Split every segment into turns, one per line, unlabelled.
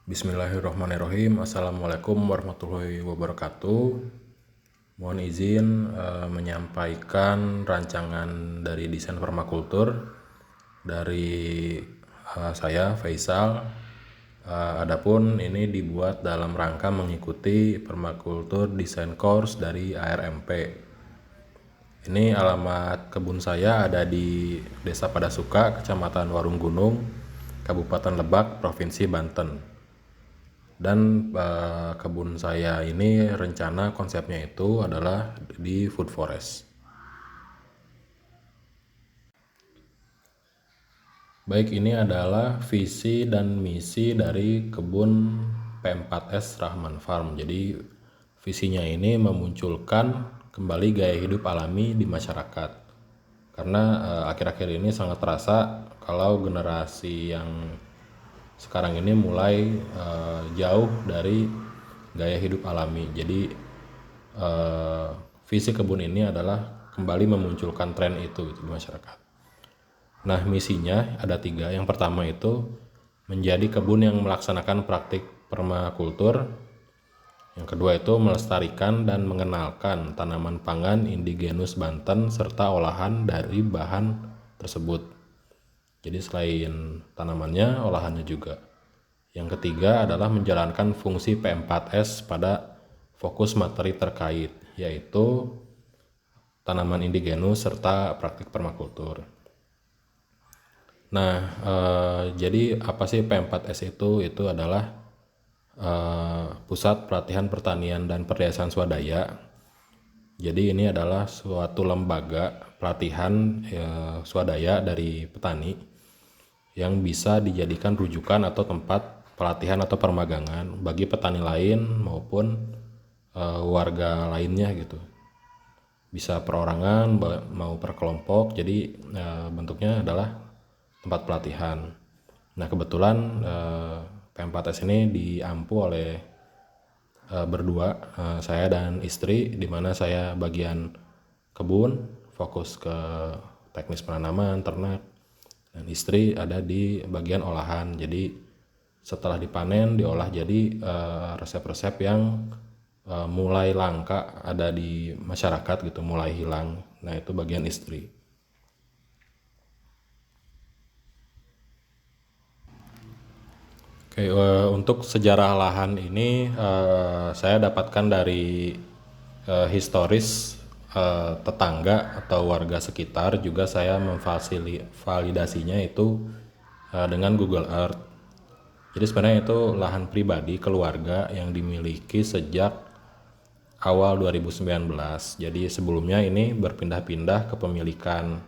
Bismillahirrahmanirrahim. Assalamualaikum warahmatullahi wabarakatuh. Mohon izin menyampaikan rancangan dari desain permakultur dari saya Faisal. Adapun ini dibuat dalam rangka mengikuti permakultur desain course dari ARMP. Ini alamat kebun saya ada di Desa Padasuka, Kecamatan Warung Gunung, Kabupaten Lebak, Provinsi Banten. Dan kebun saya ini rencana konsepnya itu adalah di food forest. Baik, ini adalah visi dan misi dari kebun P4S Rahman Farm. Jadi visinya ini memunculkan kembali gaya hidup alami di masyarakat. Karena akhir-akhir ini sangat terasa kalau generasi yang sekarang ini mulai jauh dari gaya hidup alami. Jadi visi kebun ini adalah kembali memunculkan tren itu di masyarakat. Nah, misinya ada 3. Yang pertama itu menjadi kebun yang melaksanakan praktik permakultur. Yang kedua itu melestarikan dan mengenalkan tanaman pangan indigenus Banten serta olahan dari bahan tersebut. Jadi selain tanamannya, olahannya juga. Yang ketiga adalah menjalankan fungsi P4S pada fokus materi terkait, yaitu tanaman indigenus serta praktik permakultur. Nah, jadi apa sih P4S itu? Itu adalah Pusat Pelatihan Pertanian dan Perdesaan Swadaya. Jadi ini adalah suatu lembaga pelatihan swadaya dari petani yang bisa dijadikan rujukan atau tempat pelatihan atau permagangan bagi petani lain maupun warga lainnya gitu. Bisa perorangan mau per kelompok, jadi bentuknya adalah tempat pelatihan. Nah, kebetulan P4S ini diampu oleh berdua, saya dan istri, di mana saya bagian kebun fokus ke teknis penanaman, ternak, dan istri ada di bagian olahan. Jadi setelah dipanen diolah jadi resep-resep yang mulai langka ada di masyarakat gitu, mulai hilang. Nah, itu bagian istri. Oke, untuk sejarah lahan ini saya dapatkan dari historis tetangga atau warga sekitar. Juga saya memvalidasinya itu dengan Google Earth. Jadi sebenarnya itu lahan pribadi keluarga yang dimiliki sejak awal 2019. Jadi sebelumnya ini berpindah-pindah kepemilikan.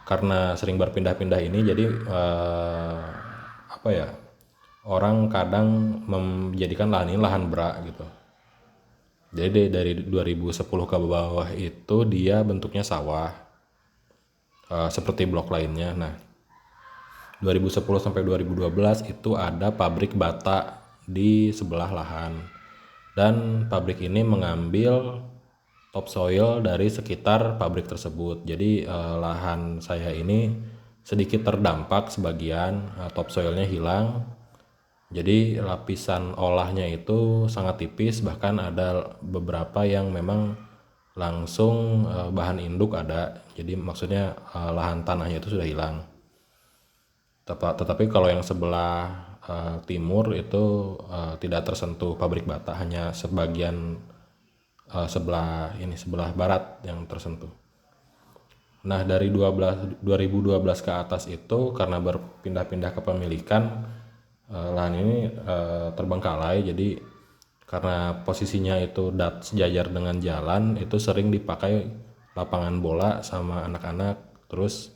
Karena sering berpindah-pindah ini, jadi orang kadang menjadikan lahan ini lahan berak gitu. Jadi dari 2010 ke bawah itu dia bentuknya sawah seperti blok lainnya. Nah, 2010 sampai 2012 itu ada pabrik bata di sebelah lahan. Dan pabrik ini mengambil topsoil dari sekitar pabrik tersebut. Jadi lahan saya ini sedikit terdampak sebagian, topsoilnya hilang. Jadi lapisan olahnya itu sangat tipis, bahkan ada beberapa yang memang langsung bahan induk ada. Jadi maksudnya lahan tanahnya itu sudah hilang. Tetapi kalau yang sebelah timur itu tidak tersentuh pabrik bata, hanya sebagian sebelah barat yang tersentuh. Nah, dari 2012 ke atas itu karena berpindah-pindah kepemilikan, lahan ini terbengkalai. Jadi karena posisinya itu sejajar dengan jalan, itu sering dipakai lapangan bola sama anak-anak. Terus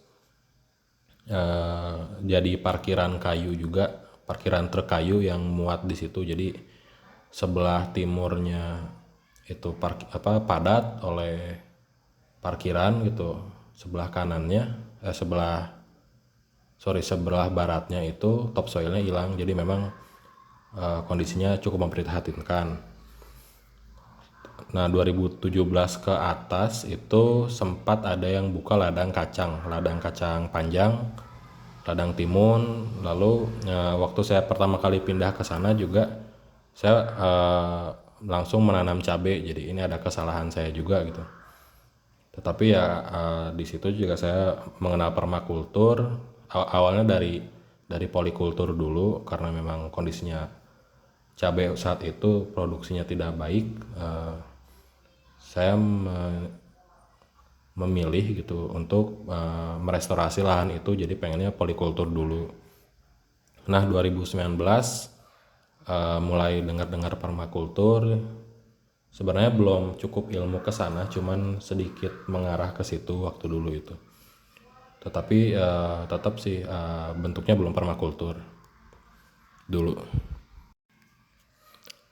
jadi parkiran kayu juga, parkiran truk kayu yang muat di situ. Jadi sebelah timurnya itu padat oleh parkiran gitu, sebelah kanannya sebelah baratnya itu topsoilnya hilang. Jadi memang kondisinya cukup memprihatinkan. Nah, 2017 ke atas itu sempat ada yang buka ladang kacang panjang, ladang timun. Lalu waktu saya pertama kali pindah ke sana juga saya langsung menanam cabai. Jadi ini ada kesalahan saya juga gitu. Tetapi ya di situ juga saya mengenal permakultur. Awalnya dari polikultur dulu karena memang kondisinya cabai saat itu produksinya tidak baik. Saya memilih gitu untuk merestorasi lahan itu, jadi pengennya polikultur dulu. Nah 2019 mulai dengar-dengar permakultur. Sebenarnya belum cukup ilmu ke sana, cuman sedikit mengarah ke situ waktu dulu itu. Tetapi tetap sih bentuknya belum permakultur dulu.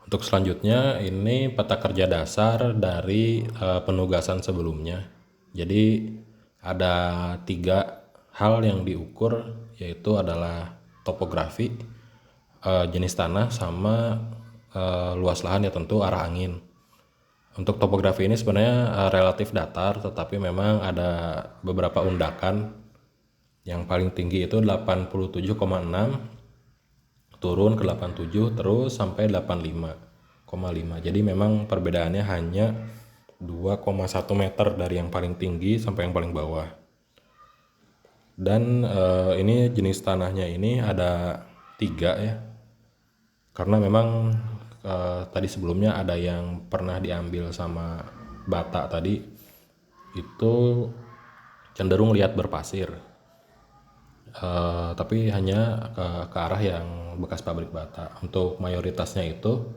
Untuk selanjutnya ini peta kerja dasar dari penugasan sebelumnya. Jadi ada 3 hal yang diukur, yaitu adalah topografi, jenis tanah, sama luas lahan, ya tentu arah angin. Untuk topografi ini sebenarnya relatif datar, tetapi memang ada beberapa undakan. Yang paling tinggi itu 87,6, turun ke 87, terus sampai 85,5. Jadi memang perbedaannya hanya 2,1 meter dari yang paling tinggi sampai yang paling bawah. Dan ini jenis tanahnya ini ada 3 ya, karena memang tadi sebelumnya ada yang pernah diambil sama bata tadi, itu cenderung liat berpasir, tapi hanya ke arah yang bekas pabrik bata. Untuk mayoritasnya itu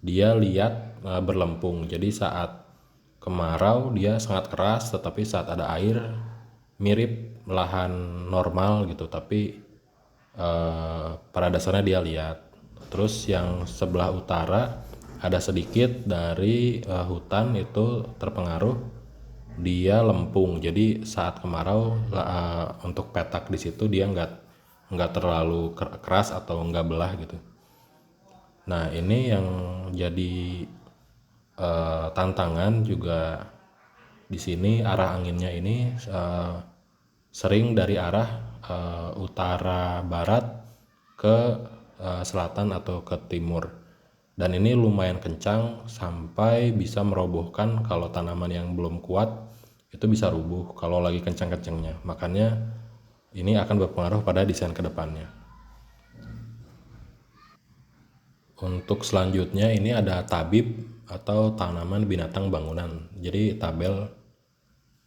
dia liat berlempung, jadi saat kemarau dia sangat keras, tetapi saat ada air mirip lahan normal gitu, tapi pada dasarnya dia liat. Terus yang sebelah utara ada sedikit dari hutan itu terpengaruh, dia lempung. Jadi saat kemarau untuk petak di situ dia nggak terlalu keras atau nggak belah gitu. Nah ini yang jadi tantangan juga di sini, arah anginnya ini sering dari arah utara barat ke selatan atau ke timur, dan ini lumayan kencang sampai bisa merobohkan. Kalau tanaman yang belum kuat itu bisa rubuh kalau lagi kencang-kencangnya. Makanya ini akan berpengaruh pada desain kedepannya. Untuk selanjutnya ini ada tabib atau tanaman binatang bangunan. Jadi tabel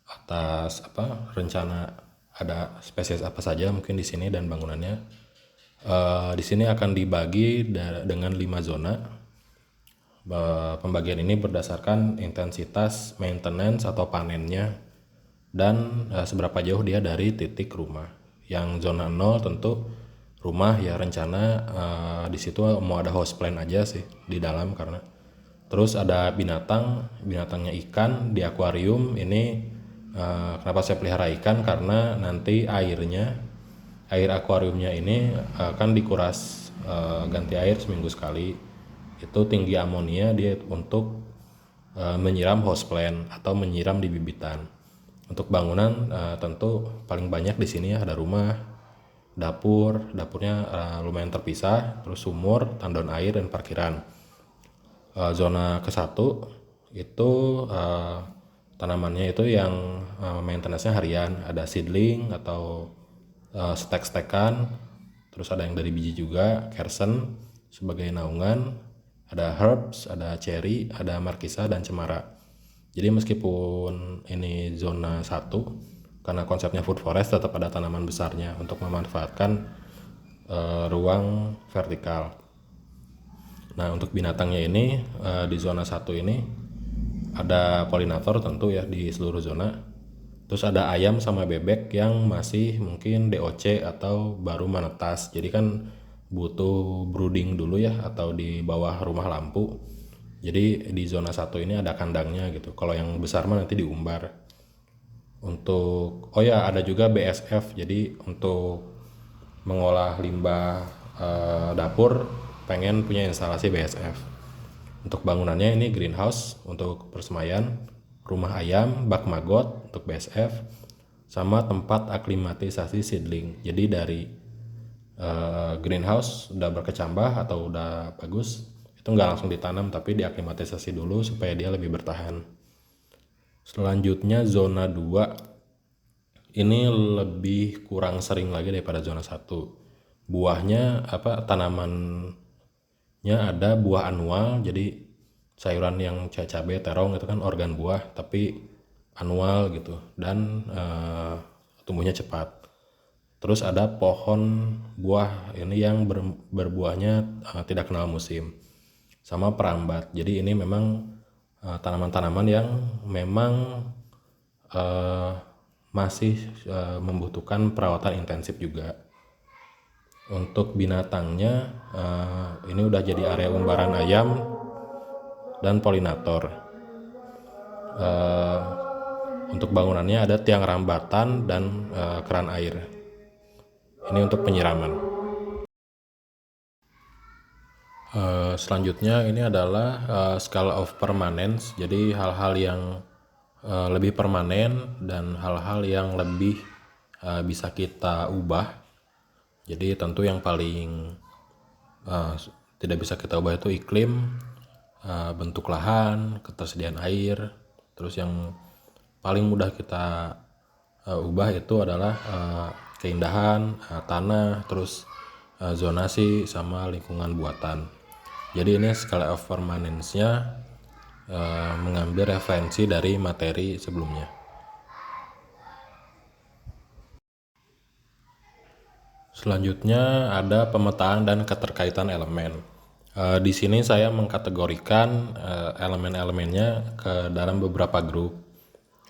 atas rencana ada spesies apa saja mungkin di sini dan bangunannya. Di sini akan dibagi dengan 5 zona. Pembagian ini berdasarkan intensitas maintenance atau panennya dan seberapa jauh dia dari titik rumah. Yang zona 0 tentu rumah ya, rencana di situ mau ada house plan aja sih di dalam karena. Terus ada binatangnya ikan di akuarium. Ini kenapa saya pelihara ikan, karena nanti air akuariumnya ini akan dikuras, ganti air seminggu sekali. Itu tinggi amonia dia untuk menyiram houseplant atau menyiram di bibitan. Untuk bangunan tentu paling banyak di sini ya, ada rumah, dapurnya lumayan terpisah, terus sumur, tandon air, dan parkiran. Zona ke-1 itu tanamannya itu yang maintenance-nya harian, ada seedling atau stek-stekan, terus ada yang dari biji juga, kersen sebagai naungan, ada herbs, ada cherry, ada markisa, dan cemara. Jadi meskipun ini zona 1, karena konsepnya food forest, tetap ada tanaman besarnya untuk memanfaatkan ruang vertikal. Nah untuk binatangnya ini di zona 1 ini ada polinator tentu ya di seluruh zona. Terus ada ayam sama bebek yang masih mungkin DOC atau baru menetas. Jadi kan butuh brooding dulu ya, atau di bawah rumah lampu. Jadi di zona 1 ini ada kandangnya gitu. Kalau yang besar mah nanti diumbar. Untuk ada juga BSF. Jadi untuk mengolah limbah dapur pengen punya instalasi BSF. Untuk bangunannya ini greenhouse untuk persemaian, rumah ayam, bak magot untuk BSF, sama tempat aklimatisasi seedling. Jadi dari greenhouse udah berkecambah atau udah bagus, itu nggak langsung ditanam tapi diaklimatisasi dulu supaya dia lebih bertahan. Selanjutnya zona 2 ini lebih kurang sering lagi daripada zona 1. Buahnya tanamannya ada buah anual, jadi sayuran yang cabai, terong itu kan organ buah tapi anual gitu, dan tumbuhnya cepat. Terus ada pohon buah ini yang berbuahnya tidak kenal musim, sama perambat. Jadi ini memang tanaman-tanaman yang memang masih membutuhkan perawatan intensif juga. Untuk binatangnya ini udah jadi area umbaran ayam dan polinator. Untuk bangunannya ada tiang rambatan dan keran air. Ini untuk penyiraman. Selanjutnya ini adalah scale of permanence. Jadi hal-hal yang lebih permanen dan hal-hal yang lebih bisa kita ubah. Jadi tentu yang paling tidak bisa kita ubah itu iklim, bentuk lahan, ketersediaan air. Terus yang paling mudah kita ubah itu adalah keindahan tanah, terus zonasi sama lingkungan buatan. Jadi ini scale of permanence-nya mengambil referensi dari materi sebelumnya. Selanjutnya ada pemetaan dan keterkaitan elemen. Di sini saya mengkategorikan elemen-elemennya ke dalam beberapa grup.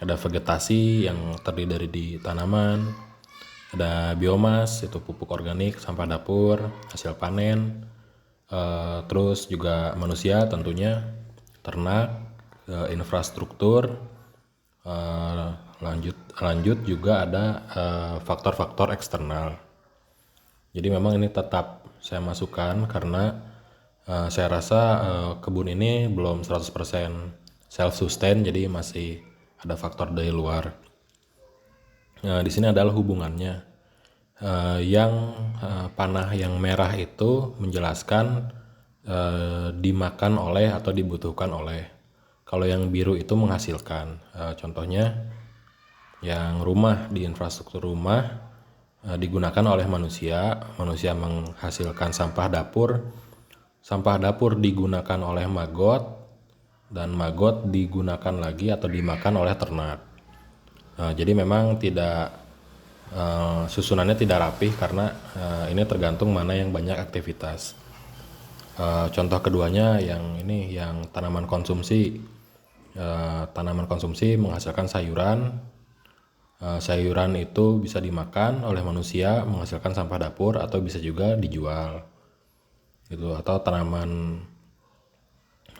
Ada vegetasi yang terdiri dari tanaman, ada biomas itu pupuk organik, sampah dapur, hasil panen, terus juga manusia tentunya, ternak, infrastruktur, lanjut juga ada faktor-faktor eksternal. Jadi memang ini tetap saya masukkan karena saya rasa kebun ini belum 100% self sustain, jadi masih ada faktor dari luar. Di sini adalah hubungannya. Yang panah yang merah itu menjelaskan dimakan oleh atau dibutuhkan oleh. Kalau yang biru itu menghasilkan. Contohnya yang rumah, di infrastruktur rumah digunakan oleh manusia menghasilkan sampah dapur digunakan oleh maggot, dan maggot digunakan lagi atau dimakan oleh ternak. Jadi memang susunannya tidak rapih karena ini tergantung mana yang banyak aktivitas. Contoh keduanya yang tanaman konsumsi. Tanaman konsumsi menghasilkan sayuran. Sayuran itu bisa dimakan oleh manusia menghasilkan sampah dapur atau bisa juga dijual gitu. Atau tanaman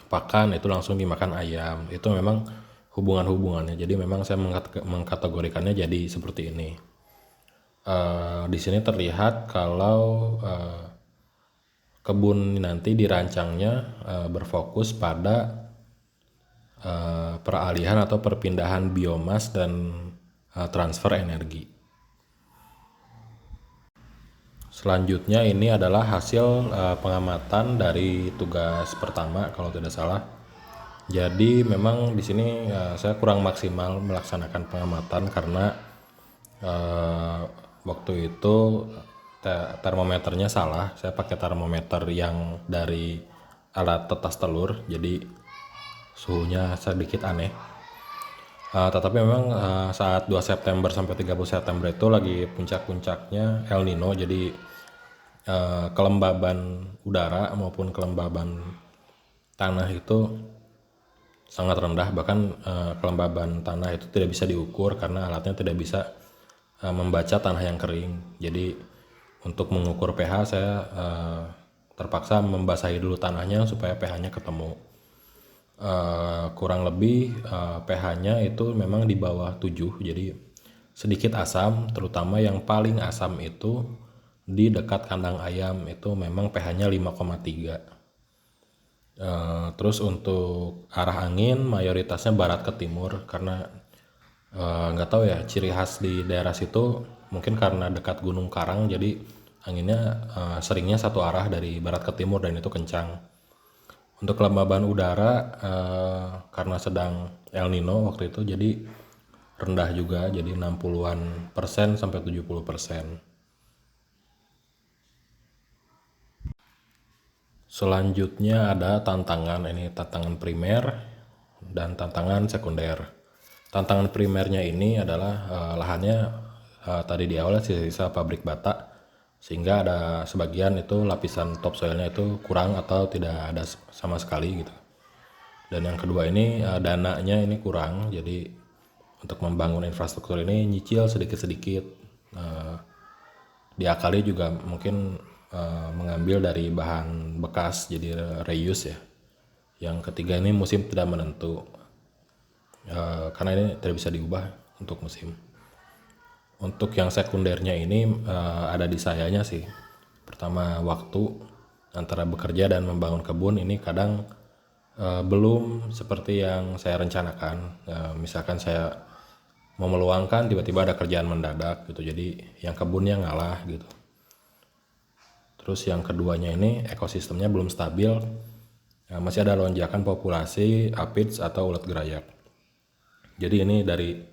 pakan itu langsung dimakan ayam. Itu memang hubungannya. Jadi memang saya mengkategorikannya jadi seperti ini. Di sini terlihat kalau kebun nanti dirancangnya berfokus pada peralihan atau perpindahan biomas dan transfer energi. Selanjutnya ini adalah hasil pengamatan dari tugas pertama kalau tidak salah. Jadi memang di sini saya kurang maksimal melaksanakan pengamatan karena waktu itu termometernya salah. Saya pakai termometer yang dari alat tetas telur, jadi suhunya sedikit aneh. Tetapi memang saat 2 September sampai 30 September itu lagi puncak-puncaknya El Nino, jadi kelembaban udara maupun kelembaban tanah itu sangat rendah, bahkan kelembaban tanah itu tidak bisa diukur karena alatnya tidak bisa membaca tanah yang kering. Jadi untuk mengukur pH saya terpaksa membasahi dulu tanahnya supaya pH-nya ketemu. Kurang lebih pH-nya itu memang di bawah 7, jadi sedikit asam, terutama yang paling asam itu di dekat kandang ayam itu memang pH-nya 5,3. Terus untuk arah angin mayoritasnya barat ke timur karena Nggak tahu ya, ciri khas di daerah situ mungkin karena dekat Gunung Karang, jadi anginnya seringnya satu arah dari barat ke timur dan itu kencang. Untuk kelembaban udara karena sedang El Nino waktu itu, jadi rendah juga, jadi 60-an persen sampai 70%. Selanjutnya ada tantangan, ini tantangan primer dan tantangan sekunder. Tantangan primernya ini adalah lahannya tadi di awal sisa-sisa pabrik bata, sehingga ada sebagian itu lapisan topsoilnya itu kurang atau tidak ada sama sekali gitu. Dan yang kedua ini dananya ini kurang, jadi untuk membangun infrastruktur ini nyicil sedikit-sedikit, diakali juga mungkin mengambil dari bahan bekas, jadi reuse ya. Yang ketiga ini musim tidak menentu, karena ini tidak bisa diubah untuk musim. Untuk yang sekundernya ini ada di sayanya sih. Pertama, waktu antara bekerja dan membangun kebun ini kadang belum seperti yang saya rencanakan. Misalkan saya mau meluangkan, tiba-tiba ada kerjaan mendadak gitu, jadi yang kebunnya ngalah gitu. Terus yang keduanya ini ekosistemnya belum stabil, masih ada lonjakan populasi aphids atau ulat gerayak. Jadi ini dari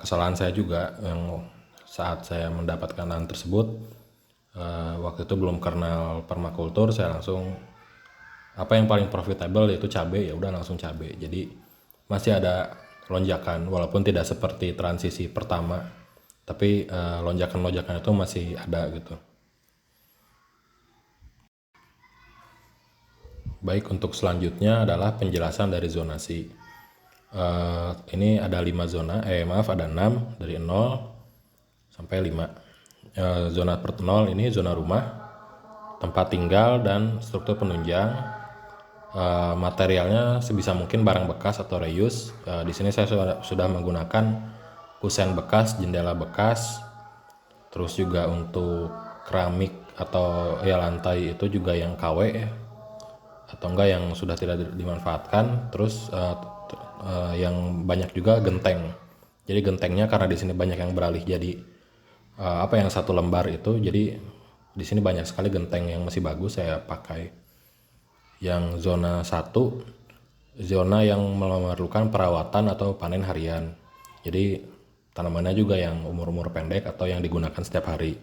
kesalahan saya juga, yang saat saya mendapatkan lahan tersebut waktu itu belum kenal permakultur, saya langsung apa yang paling profitable yaitu cabai, ya udah langsung cabai. Jadi masih ada lonjakan walaupun tidak seperti transisi pertama, tapi lonjakan-lonjakan itu masih ada gitu. Baik, untuk selanjutnya adalah penjelasan dari zonasi. Ini ada 5 zona, ada 6 dari 0 sampai 5. Zona per 0 ini zona rumah, tempat tinggal dan struktur penunjang. Materialnya sebisa mungkin barang bekas atau reuse. Di sini saya sudah menggunakan kusen bekas, jendela bekas, terus juga untuk keramik atau ya lantai itu juga yang KW ya, atau enggak yang sudah tidak dimanfaatkan. Terus yang banyak juga genteng. Jadi gentengnya karena di sini banyak yang beralih jadi yang satu lembar itu, jadi di sini banyak sekali genteng yang masih bagus saya pakai. Yang zona 1, zona yang memerlukan perawatan atau panen harian. Jadi tanamannya juga yang umur-umur pendek atau yang digunakan setiap hari.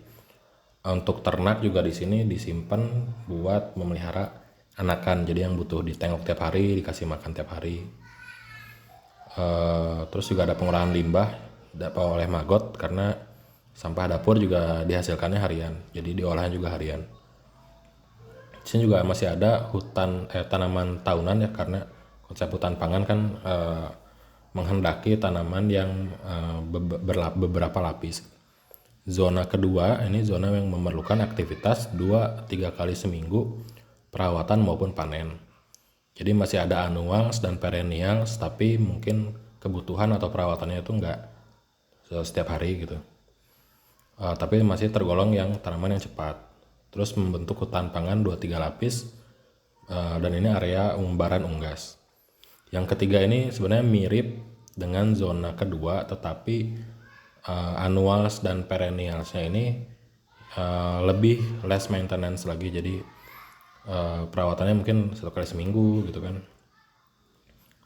Untuk ternak juga di sini disimpan buat memelihara anakan, jadi yang butuh ditengok tiap hari, dikasih makan tiap hari. Terus juga ada pengolahan limbah dapat oleh Magot, karena sampah dapur juga dihasilkannya harian, jadi diolahnya juga harian. Di sini juga masih ada hutan tanaman tahunan ya, karena konsep hutan pangan kan menghendaki tanaman yang beberapa lapis. Zona kedua ini zona yang memerlukan aktivitas 2-3 kali seminggu, perawatan maupun panen. Jadi masih ada annuals dan perennials, tapi mungkin kebutuhan atau perawatannya itu enggak setiap hari gitu. Tapi masih tergolong yang tanaman yang cepat. Terus membentuk hutan pangan 2-3 lapis, dan ini area umbaran unggas. Yang ketiga ini sebenarnya mirip dengan zona kedua, tetapi annuals dan perennialsnya ini lebih less maintenance lagi, jadi perawatannya mungkin 1 kali seminggu gitu kan.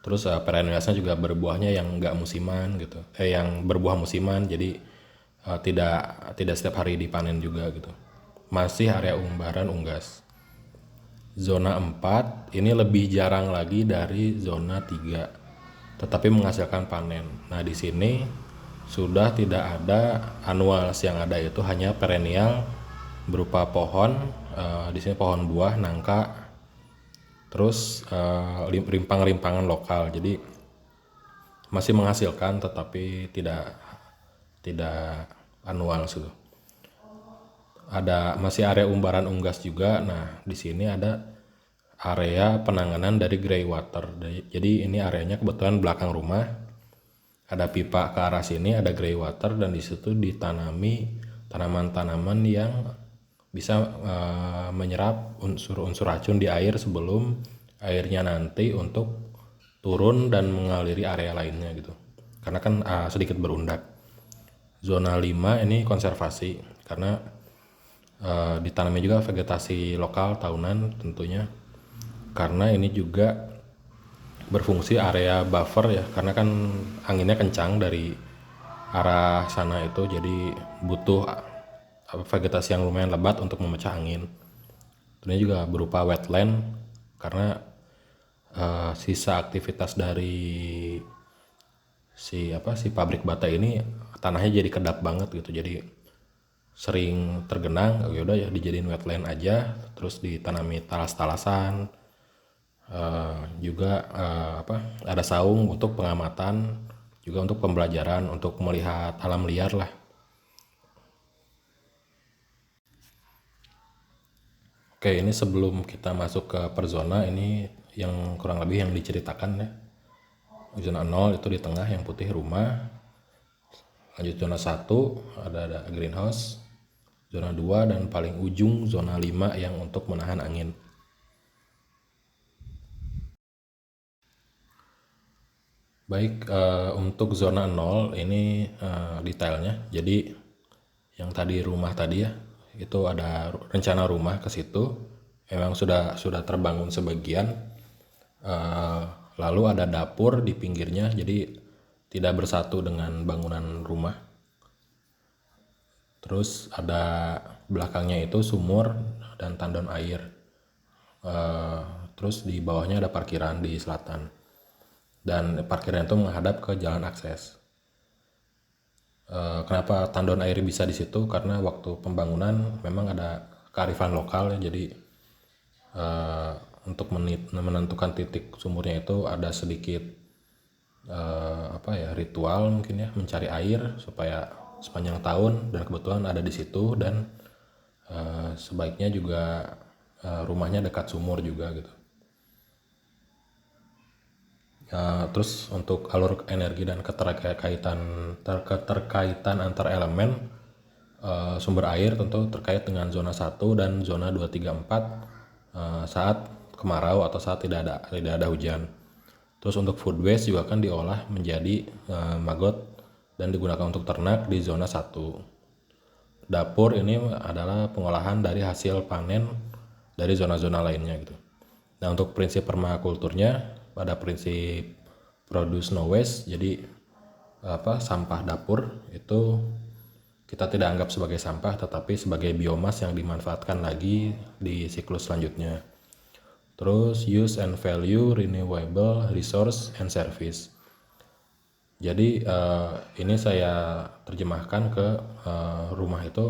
Terus perennialsnya juga berbuahnya yang enggak musiman gitu, yang berbuah musiman, jadi tidak setiap hari dipanen juga gitu. Masih area umbaran unggas. Zona 4 ini lebih jarang lagi dari zona 3, tetapi menghasilkan panen. Nah, di sini sudah tidak ada annuals, yang ada itu hanya perennial berupa pohon, di sini pohon buah, nangka, terus rimpang-rimpangan lokal. Jadi masih menghasilkan tetapi tidak annual gitu. Masih area umbaran unggas juga. Nah, di sini ada area penanganan dari grey water. Jadi ini areanya kebetulan belakang rumah. Ada pipa ke arah sini, ada grey water, dan di situ ditanami tanaman-tanaman yang bisa menyerap unsur-unsur racun di air sebelum airnya nanti untuk turun dan mengaliri area lainnya gitu. karena kan sedikit berundak. Zona 5 ini konservasi karena ditanami juga vegetasi lokal tahunan tentunya, karena ini juga berfungsi area buffer ya, karena kan anginnya kencang dari arah sana itu, jadi butuh vegetasi yang lumayan lebat untuk memecah angin. Ini juga berupa wetland karena sisa aktivitas dari si pabrik bata ini tanahnya jadi kedap banget gitu, jadi sering tergenang. Ya udah ya dijadiin wetland aja, terus ditanami talas-talasan, juga ada saung untuk pengamatan, juga untuk pembelajaran, untuk melihat alam liar lah. Oke, ini sebelum kita masuk ke per zona, ini yang kurang lebih yang diceritakan ya. Zona 0 itu di tengah yang putih rumah. Lanjut zona 1 ada greenhouse. Zona 2 dan paling ujung zona 5 yang untuk menahan angin. Baik, untuk zona 0 ini detailnya. Jadi yang tadi rumah tadi ya, itu ada rencana rumah ke situ, memang sudah terbangun sebagian, lalu ada dapur di pinggirnya, jadi tidak bersatu dengan bangunan rumah. Terus ada belakangnya itu sumur dan tandon air, terus di bawahnya ada parkiran di selatan, dan parkiran itu menghadap ke jalan akses. Kenapa tandon air bisa di situ? Karena waktu pembangunan memang ada kearifan lokal ya, jadi untuk menentukan titik sumurnya itu ada sedikit ritual mungkin ya, mencari air supaya sepanjang tahun, dan kebetulan ada di situ, dan sebaiknya juga rumahnya dekat sumur juga gitu. Terus untuk alur energi dan keterkaitan antar elemen, sumber air tentu terkait dengan zona 1 dan zona 2, 3, 4 saat kemarau atau saat tidak ada hujan. Terus untuk food waste juga akan diolah menjadi maggot dan digunakan untuk ternak di zona 1. Dapur ini adalah pengolahan dari hasil panen dari zona-zona lainnya gitu. Nah, untuk prinsip permakulturnya pada prinsip produce no waste, jadi sampah dapur itu kita tidak anggap sebagai sampah, tetapi sebagai biomas yang dimanfaatkan lagi di siklus selanjutnya. Terus use and value renewable resource and service. Jadi ini saya terjemahkan ke rumah itu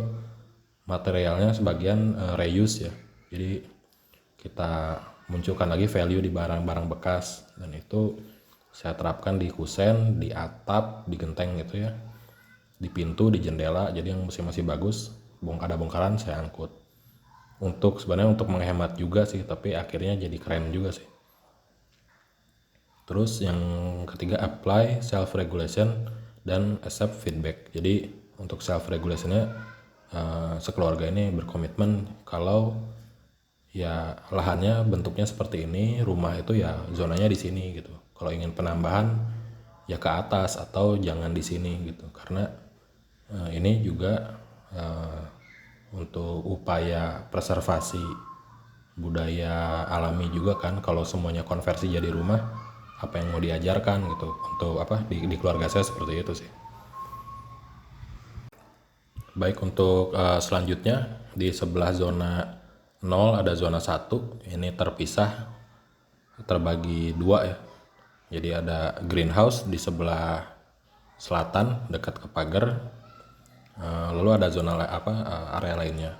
materialnya sebagian reuse ya. Jadi kita munculkan lagi value di barang-barang bekas, dan itu saya terapkan di kusen, di atap, di genteng gitu ya, di pintu, di jendela. Jadi yang masih bagus, ada bongkaran saya angkut. Sebenarnya untuk menghemat juga sih, tapi akhirnya jadi keren juga sih. Terus yang ketiga, apply self regulation dan accept feedback. Jadi untuk self regulationnya sekeluarga ini berkomitmen kalau ya lahannya bentuknya seperti ini, rumah itu ya zonanya di sini gitu. Kalau ingin penambahan ya ke atas atau jangan di sini gitu. Karena ini juga untuk upaya preservasi budaya alami juga kan. Kalau semuanya konversi jadi rumah, apa yang mau diajarkan gitu. Untuk di keluarga saya seperti itu sih. Baik, untuk selanjutnya di sebelah zona 0 ada zona 1, ini terpisah, terbagi 2 ya. Jadi ada greenhouse di sebelah selatan dekat ke pagar, lalu ada zona area lainnya.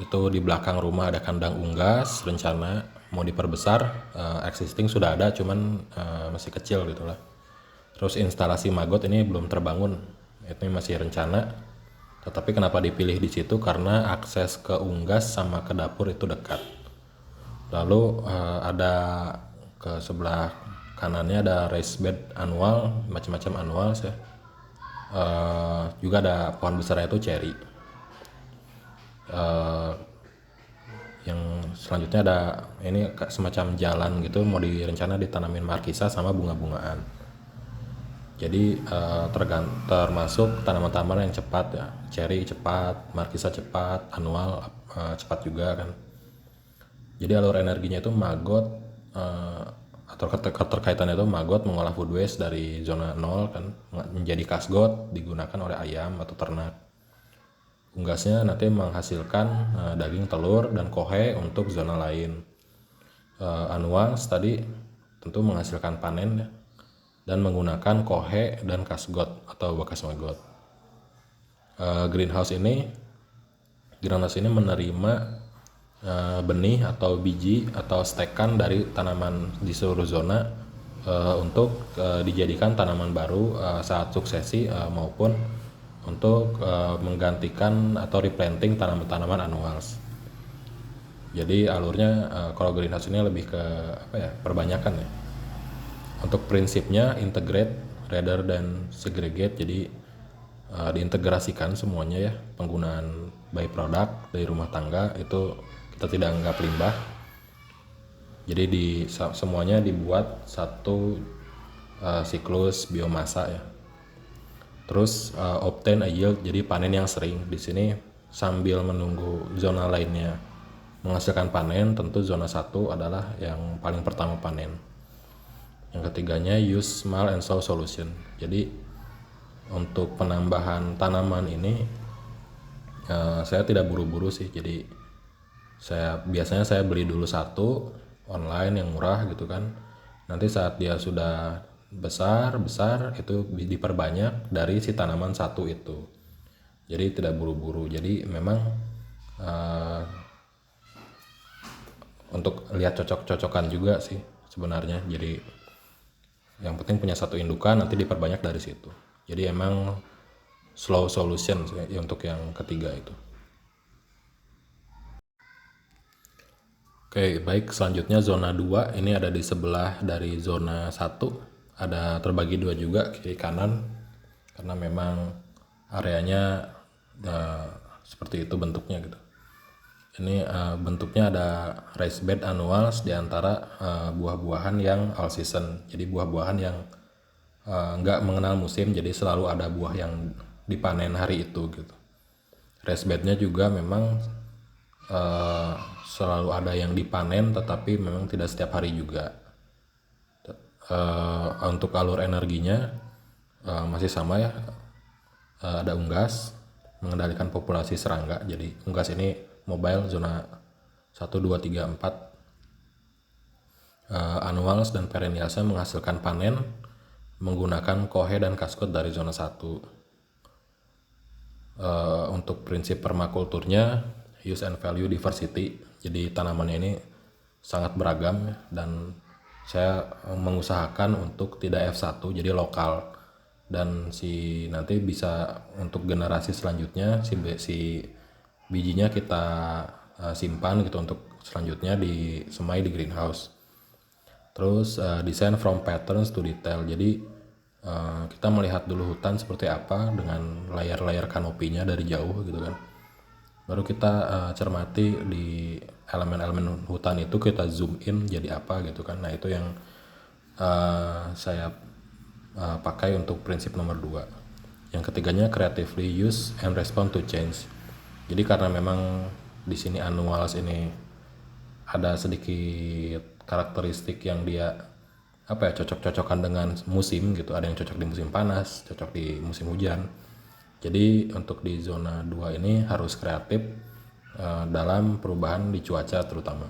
Itu di belakang rumah ada kandang unggas, rencana mau diperbesar, existing sudah ada cuman masih kecil gitu lah. Terus instalasi maggot ini belum terbangun, ini masih rencana. Tetapi kenapa dipilih di situ? Karena akses ke unggas sama ke dapur itu dekat. Lalu ada ke sebelah kanannya ada raised bed annual, macam-macam annual ya. Juga ada pohon besarnya itu cherry. Yang selanjutnya ada ini semacam jalan gitu, mau direncana ditanamin markisa sama bunga-bungaan. Jadi termasuk tanaman-tanaman yang cepat ya, cherry cepat, markisa cepat, annual cepat juga kan. Jadi alur energinya itu maggot eh, atau keterkaitannya itu maggot mengolah food waste dari zona 0 kan menjadi kasgot digunakan oleh ayam atau ternak. Unggasnya nanti menghasilkan daging, telur, dan kohe untuk zona lain. Annuals tadi tentu menghasilkan panen ya, dan menggunakan kohe dan kasgot atau bekas maggot. Greenhouse ini menerima benih atau biji atau stekan dari tanaman di seluruh zona untuk dijadikan tanaman baru saat suksesi maupun untuk menggantikan atau replanting tanaman-tanaman annuals. Jadi alurnya kalau greenhouse ini lebih ke perbanyakan ya. Untuk prinsipnya integrate rather than segregate, jadi diintegrasikan semuanya ya, penggunaan byproduct dari rumah tangga itu kita tidak anggap limbah. Jadi semuanya dibuat satu siklus biomasa ya. Terus obtain a yield, jadi panen yang sering. Di sini sambil menunggu zona lainnya menghasilkan panen, tentu zona 1 adalah yang paling pertama panen. Yang ketiganya use small and slow solution. Jadi untuk penambahan tanaman ini saya tidak buru-buru sih. Jadi biasanya saya beli dulu satu online yang murah gitu kan. Nanti saat dia sudah besar itu diperbanyak dari si tanaman satu itu. Jadi tidak buru-buru. Jadi memang untuk lihat cocok-cocokan juga sih sebenarnya. Jadi yang penting punya satu indukan, nanti diperbanyak dari situ. Jadi emang slow solution sih untuk yang ketiga itu. Oke, baik, selanjutnya zona 2 ini ada di sebelah dari zona 1. Ada terbagi dua juga, kiri kanan, karena memang areanya seperti itu bentuknya gitu. Ini bentuknya ada raised bed annuals di antara buah-buahan yang all season. Jadi buah-buahan yang nggak mengenal musim, jadi selalu ada buah yang dipanen hari itu gitu. Raised bednya juga memang selalu ada yang dipanen, tetapi memang tidak setiap hari juga. Untuk alur energinya masih sama ya, ada unggas mengendalikan populasi serangga. Jadi unggas ini mobile zona 1, 2, 3, 4. Annuals dan perennialsnya menghasilkan panen menggunakan kohe dan kasgot dari zona 1. Untuk prinsip permakulturnya use and value diversity. Jadi tanamannya ini sangat beragam ya, dan saya mengusahakan untuk tidak F1 jadi lokal, dan nanti bisa untuk generasi selanjutnya si bijinya kita simpan gitu untuk selanjutnya disemai di greenhouse. Terus design from patterns to detail. Jadi kita melihat dulu hutan seperti apa dengan layar-layar kanopinya dari jauh gitu kan. Baru kita cermati di elemen-elemen hutan itu, kita zoom in jadi apa gitu kan. Nah itu yang saya pakai untuk prinsip nomor 2. Yang ketiganya creatively use and respond to change. Jadi karena memang di sini annuals ini ada sedikit karakteristik yang dia cocok-cocokan dengan musim gitu. Ada yang cocok di musim panas, cocok di musim hujan. Jadi untuk di zona 2 ini harus kreatif dalam perubahan di cuaca terutama.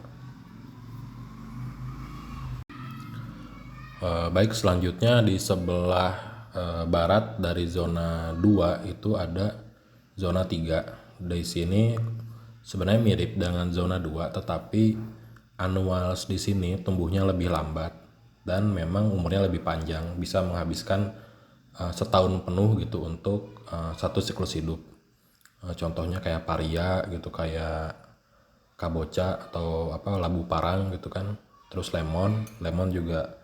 Baik, selanjutnya di sebelah barat dari zona 2 itu ada zona 3. Di sini sebenarnya mirip dengan zona 2, tetapi annuals di sini tumbuhnya lebih lambat dan memang umurnya lebih panjang, bisa menghabiskan setahun penuh gitu untuk satu siklus hidup. Contohnya kayak paria gitu, kayak kabocha atau labu parang gitu kan. Terus lemon juga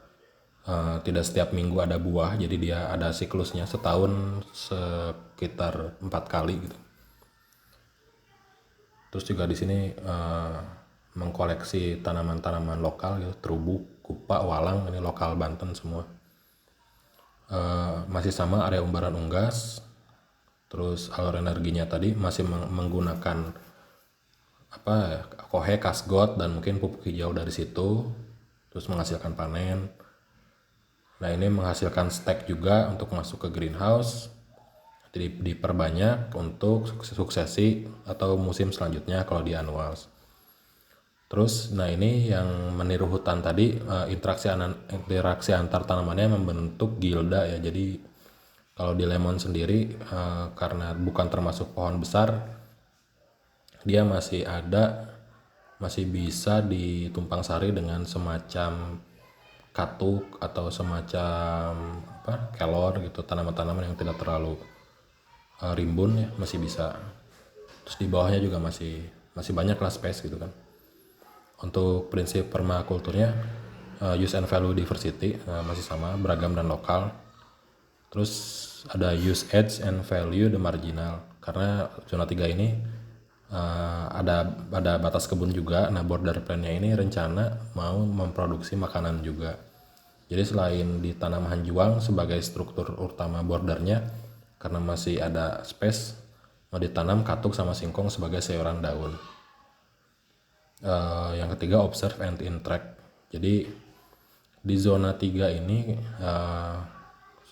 tidak setiap minggu ada buah, jadi dia ada siklusnya setahun sekitar 4 kali gitu. Terus juga di sini mengkoleksi tanaman-tanaman lokal gitu, terubuk, kupa, walang, ini lokal Banten semua. masih sama area umbaran unggas. Terus alur energinya tadi masih menggunakan kohe, kasgot, dan mungkin pupuk hijau dari situ, terus menghasilkan panen. Nah, ini menghasilkan stek juga untuk masuk ke greenhouse, diperbanyak untuk suksesi atau musim selanjutnya kalau di annuals. Terus, nah ini yang meniru hutan tadi, interaksi antar tanamannya membentuk gilda ya. Jadi kalau di lemon sendiri, karena bukan termasuk pohon besar, dia masih bisa ditumpang sari dengan semacam katuk atau semacam kelor gitu, tanaman-tanaman yang tidak terlalu rimbun ya, masih bisa. Terus di bawahnya juga masih banyak lah space gitu kan. Untuk prinsip permakulturnya, use and value diversity, masih sama, beragam dan lokal. Terus ada use edge and value the marginal, karena zona 3 ini ada batas kebun juga. Nah, border plan-nya ini rencana mau memproduksi makanan juga. Jadi selain ditanam hanjuang sebagai struktur utama bordernya, karena masih ada space, mau ditanam katuk sama singkong sebagai sayuran daun. Yang ketiga, observe and interact. Jadi di zona 3 ini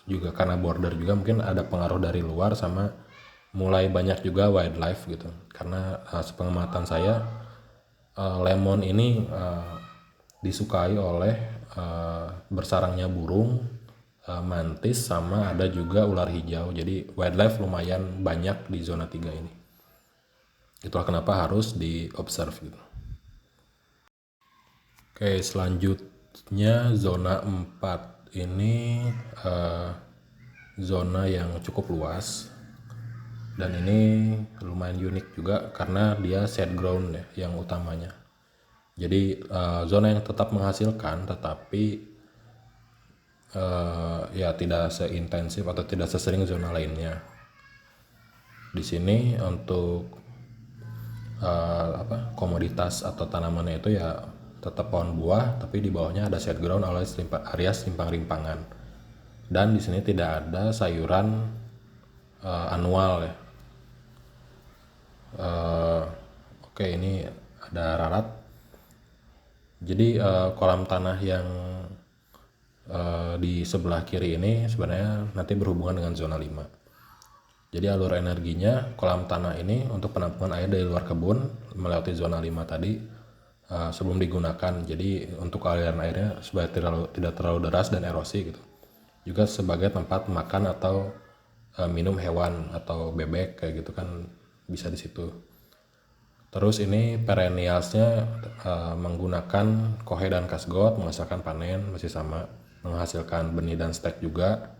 juga karena border juga mungkin ada pengaruh dari luar, sama mulai banyak juga wildlife gitu. Karena sepengamatan saya, lemon ini disukai oleh bersarangnya burung, mantis, sama ada juga ular hijau. Jadi wildlife lumayan banyak di zona 3 ini. Itulah kenapa harus di observe gitu. Oke, selanjutnya zona 4 ini zona yang cukup luas, dan ini lumayan unik juga karena dia shade ground ya yang utamanya. Jadi zona yang tetap menghasilkan, tetapi ya tidak seintensif atau tidak sesering zona lainnya. Di sini untuk komoditas atau tanamannya itu ya tetap pohon buah, tapi di bawahnya ada shade ground alias rimpang-rimpangan. Dan di sini tidak ada sayuran annual ya. Oke, ini ada rarat. Jadi kolam tanah yang di sebelah kiri ini sebenarnya nanti berhubungan dengan zona 5. Jadi alur energinya, kolam tanah ini untuk penampungan air dari luar kebun melewati zona 5 tadi sebelum digunakan. Jadi untuk aliran airnya supaya tidak terlalu deras dan erosi gitu. Juga sebagai tempat makan atau minum hewan atau bebek kayak gitu kan, bisa di situ. Terus ini perennialsnya menggunakan kohe dan kasgot, menghasilkan panen, masih sama, menghasilkan benih dan stek juga.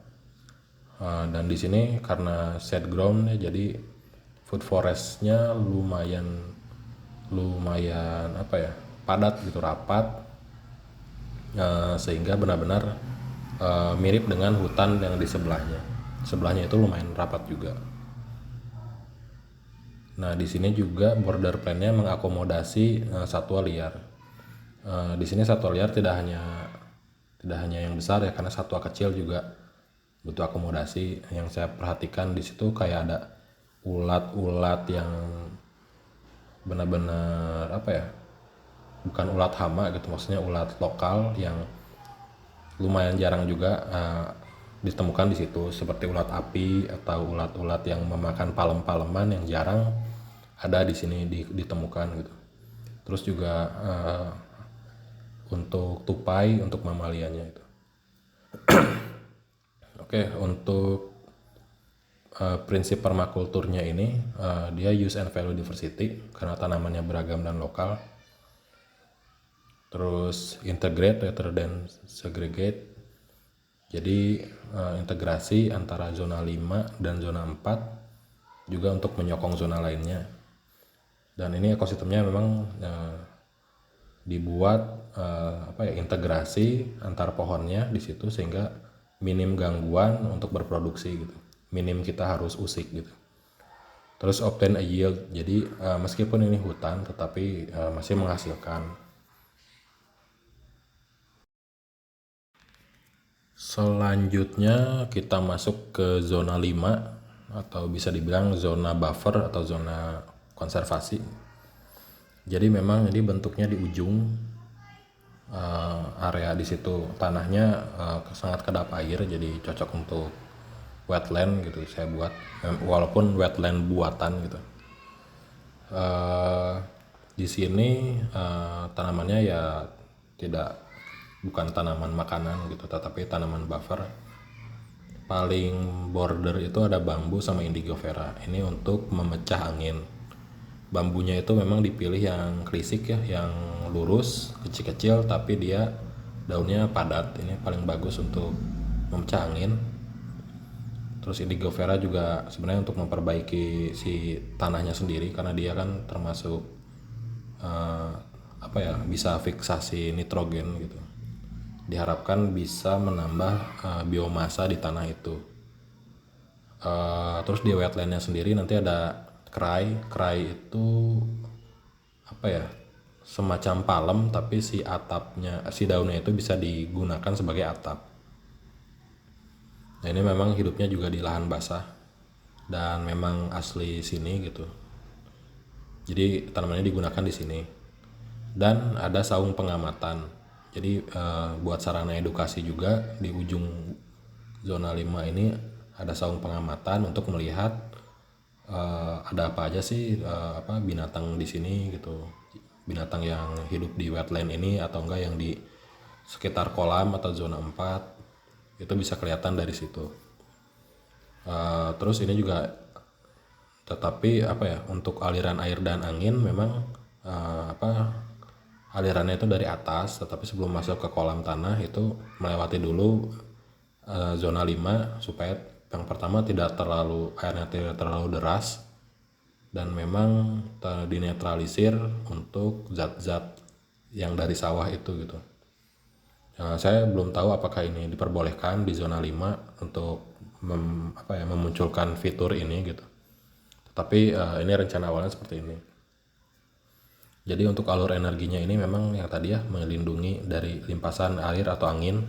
Dan di sini karena shade ground ya, jadi food forestnya lumayan padat gitu, rapat, sehingga benar-benar mirip dengan hutan yang di sebelahnya itu lumayan rapat juga. Nah, di sini juga border plan-nya mengakomodasi satwa liar. Di sini satwa liar tidak hanya yang besar ya, karena satwa kecil juga butuh akomodasi. Yang saya perhatikan di situ kayak ada ulat-ulat yang benar-benar bukan ulat hama gitu, maksudnya ulat lokal yang lumayan jarang juga ditemukan di situ, seperti ulat api atau ulat-ulat yang memakan palem-paleman yang jarang ada di sini ditemukan gitu. Terus juga untuk tupai, untuk mamalianya itu. Oke, untuk prinsip permakulturnya ini dia use and value diversity karena tanamannya beragam dan lokal. Terus integrate rather than segregate. Jadi integrasi antara zona 5 dan zona 4 juga untuk menyokong zona lainnya. Dan ini ekosistemnya memang dibuat integrasi antar pohonnya di situ sehingga minim gangguan untuk berproduksi gitu. Minim kita harus usik gitu. Terus obtain a yield. Jadi meskipun ini hutan tetapi masih menghasilkan. Selanjutnya kita masuk ke zona 5 atau bisa dibilang zona buffer atau zona konservasi. Jadi memang ini bentuknya di ujung area di situ. Tanahnya sangat kedap air, jadi cocok untuk wetland gitu saya buat. Walaupun wetland buatan gitu. Di sini tanamannya ya bukan tanaman makanan gitu, tetapi tanaman buffer. Paling border itu ada bambu sama indigo vera. Ini untuk memecah angin. Bambunya itu memang dipilih yang krisik ya, yang lurus, kecil-kecil tapi dia daunnya padat. Ini paling bagus untuk memecah angin. Terus indigo vera juga sebenarnya untuk memperbaiki si tanahnya sendiri, karena dia kan termasuk bisa fiksasi nitrogen gitu. Diharapkan bisa menambah biomasa di tanah itu. Terus di wetlandnya sendiri nanti ada kerai itu semacam palem, tapi si daunnya itu bisa digunakan sebagai atap. Nah, ini memang hidupnya juga di lahan basah dan memang asli sini gitu. Jadi tanamannya digunakan di sini. Dan ada saung pengamatan. Jadi buat sarana edukasi juga di ujung zona 5 ini ada saung pengamatan untuk melihat ada apa aja sih binatang di sini gitu. Binatang yang hidup di wetland ini atau enggak yang di sekitar kolam atau zona 4 itu bisa kelihatan dari situ. Terus ini juga tetapi untuk aliran air dan angin memang alirannya itu dari atas, tetapi sebelum masuk ke kolam tanah itu melewati dulu zona 5 supaya yang pertama airnya tidak terlalu deras dan memang dinetralisir untuk zat-zat yang dari sawah itu gitu. Saya belum tahu apakah ini diperbolehkan di zona 5 untuk memunculkan fitur ini gitu. Tapi ini rencana awalnya seperti ini. Jadi untuk alur energinya ini memang yang tadi ya melindungi dari limpasan air atau angin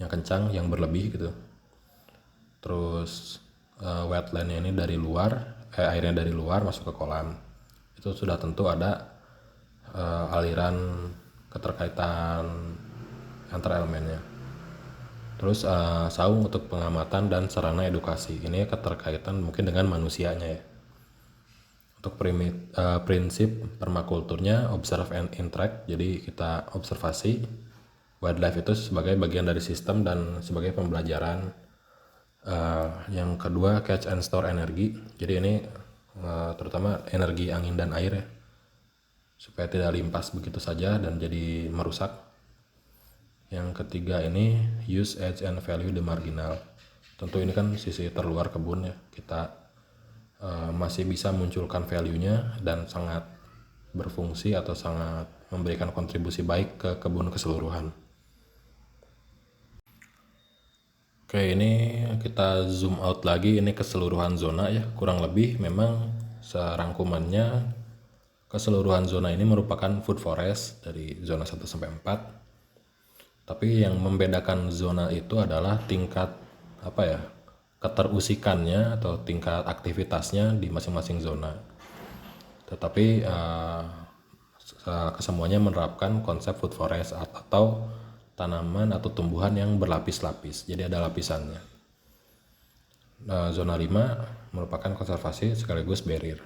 yang kencang, yang berlebih gitu. Terus wetlandnya ini dari luar, airnya dari luar masuk ke kolam. Itu sudah tentu ada aliran keterkaitan antar elemennya. Terus saung untuk pengamatan dan sarana edukasi. Ini keterkaitan mungkin dengan manusianya ya. Untuk prinsip permakulturnya observe and interact, jadi kita observasi wildlife itu sebagai bagian dari sistem dan sebagai pembelajaran. Yang kedua catch and store energi, jadi ini terutama energi angin dan air ya, supaya tidak limpas begitu saja dan jadi merusak. Yang ketiga ini use edge and value the marginal, tentu ini kan sisi terluar kebun ya, kita masih bisa munculkan value-nya dan sangat berfungsi atau sangat memberikan kontribusi baik ke kebun keseluruhan. Oke, ini kita zoom out lagi, ini keseluruhan zona ya, kurang lebih memang serangkumannya keseluruhan zona ini merupakan food forest dari zona 1 sampai 4. Tapi yang membedakan zona itu adalah tingkat keterusikannya atau tingkat aktivitasnya di masing-masing zona. Tetapi kesemuanya menerapkan konsep food forest atau tanaman atau tumbuhan yang berlapis-lapis. Jadi ada lapisannya. Zona 5 merupakan konservasi sekaligus barrier.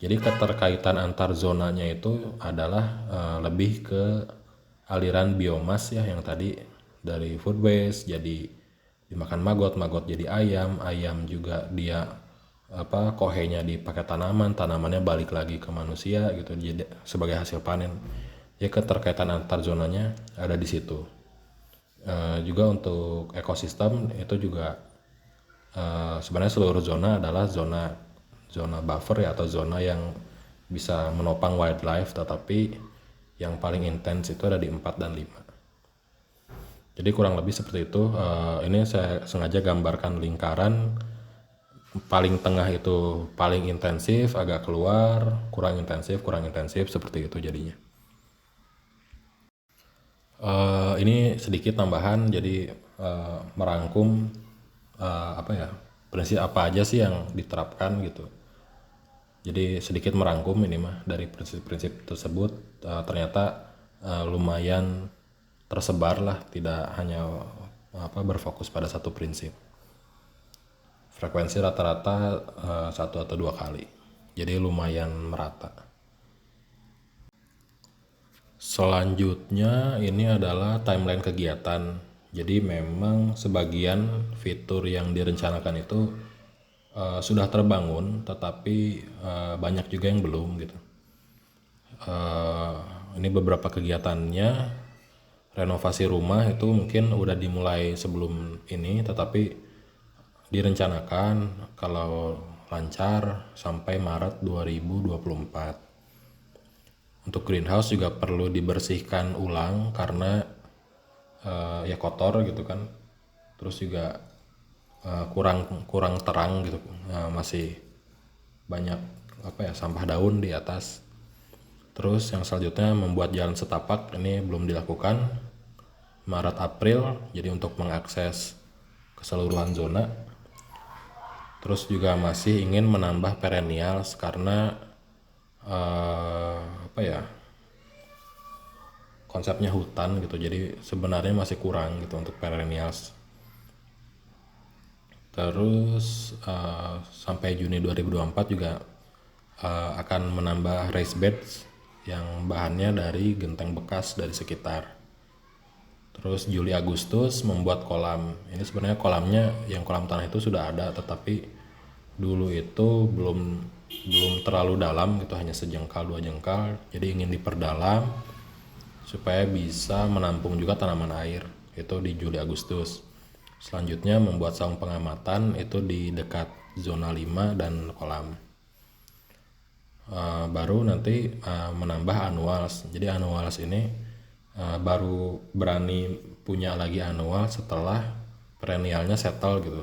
Jadi keterkaitan antar zonanya itu adalah lebih ke aliran biomas ya, yang tadi dari food waste jadi dimakan magot jadi ayam juga dia kohenya dipakai tanamannya balik lagi ke manusia gitu, jadi sebagai hasil panen. Ya keterkaitan antar zonanya ada di situ. Juga untuk ekosistem itu juga sebenarnya seluruh zona adalah zona buffer ya, atau zona yang bisa menopang wildlife, tetapi yang paling intens itu ada di 4 dan 5. Jadi kurang lebih seperti itu. Ini saya sengaja gambarkan lingkaran, paling tengah itu paling intensif, agak keluar kurang intensif seperti itu jadinya. Ini sedikit tambahan, jadi merangkum prinsip apa aja sih yang diterapkan gitu. Jadi sedikit merangkum ini mah dari prinsip-prinsip tersebut, ternyata lumayan tersebar lah, tidak hanya berfokus pada satu prinsip. Frekuensi rata-rata 1 atau 2 kali, jadi lumayan merata. Selanjutnya ini adalah timeline kegiatan. Jadi memang sebagian fitur yang direncanakan itu sudah terbangun, tetapi banyak juga yang belum gitu. Ini beberapa kegiatannya. Renovasi rumah itu mungkin udah dimulai sebelum ini, tetapi direncanakan kalau lancar sampai Maret 2024. Untuk greenhouse juga perlu dibersihkan ulang karena ya kotor gitu kan. Terus juga kurang terang gitu. Masih banyak sampah daun di atas. Terus yang selanjutnya membuat jalan setapak, ini belum dilakukan. Maret April, jadi untuk mengakses keseluruhan zona. Terus juga masih ingin menambah perennials karena konsepnya hutan gitu, jadi sebenarnya masih kurang gitu untuk perennials. Terus sampai Juni 2024 juga akan menambah raised beds yang bahannya dari genteng bekas dari sekitar. Terus Juli Agustus membuat kolam. Ini sebenarnya kolamnya yang kolam tanah itu sudah ada, tetapi dulu itu belum terlalu dalam gitu, hanya sejengkal 2 jengkal. Jadi ingin diperdalam supaya bisa menampung juga tanaman air. Itu di Juli Agustus. Selanjutnya membuat saung pengamatan itu di dekat zona 5 dan kolam. Baru nanti menambah annuals. Jadi annuals ini baru berani punya lagi annual setelah perennialnya settle gitu.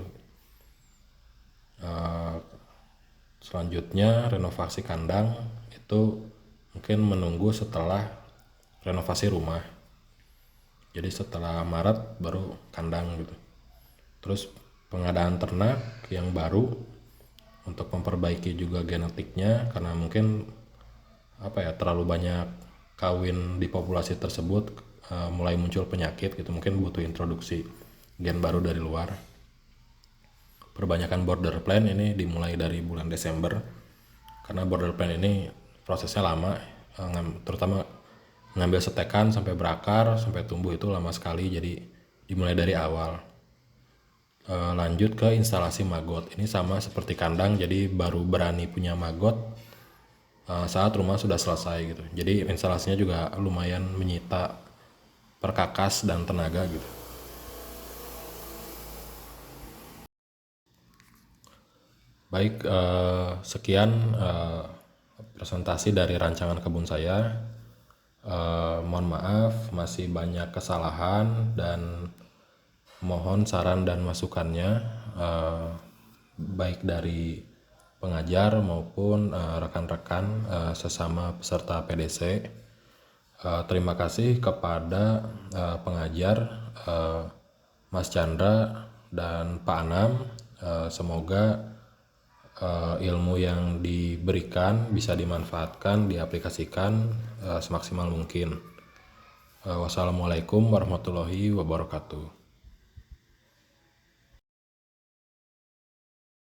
Selanjutnya renovasi kandang itu mungkin menunggu setelah renovasi rumah. Jadi setelah Maret baru kandang gitu. Terus pengadaan ternak yang baru untuk memperbaiki juga genetiknya, karena mungkin terlalu banyak kawin di populasi tersebut, mulai muncul penyakit gitu, mungkin butuh introduksi gen baru dari luar. Perbanyakan border plan ini dimulai dari bulan Desember, karena border plan ini prosesnya lama, terutama ngambil setekan sampai berakar sampai tumbuh itu lama sekali, jadi dimulai dari awal. Lanjut ke instalasi maggot. Ini sama seperti kandang, jadi baru berani punya maggot saat rumah sudah selesai gitu. Jadi instalasinya juga lumayan menyita perkakas dan tenaga gitu. Baik, sekian presentasi dari rancangan kebun saya. Mohon maaf masih banyak kesalahan, dan mohon saran dan masukannya, baik dari pengajar maupun rekan-rekan sesama peserta PDC. Terima kasih kepada pengajar Mas Chandra dan Pak Anam. Semoga ilmu yang diberikan bisa dimanfaatkan, diaplikasikan semaksimal mungkin. Wassalamualaikum warahmatullahi wabarakatuh.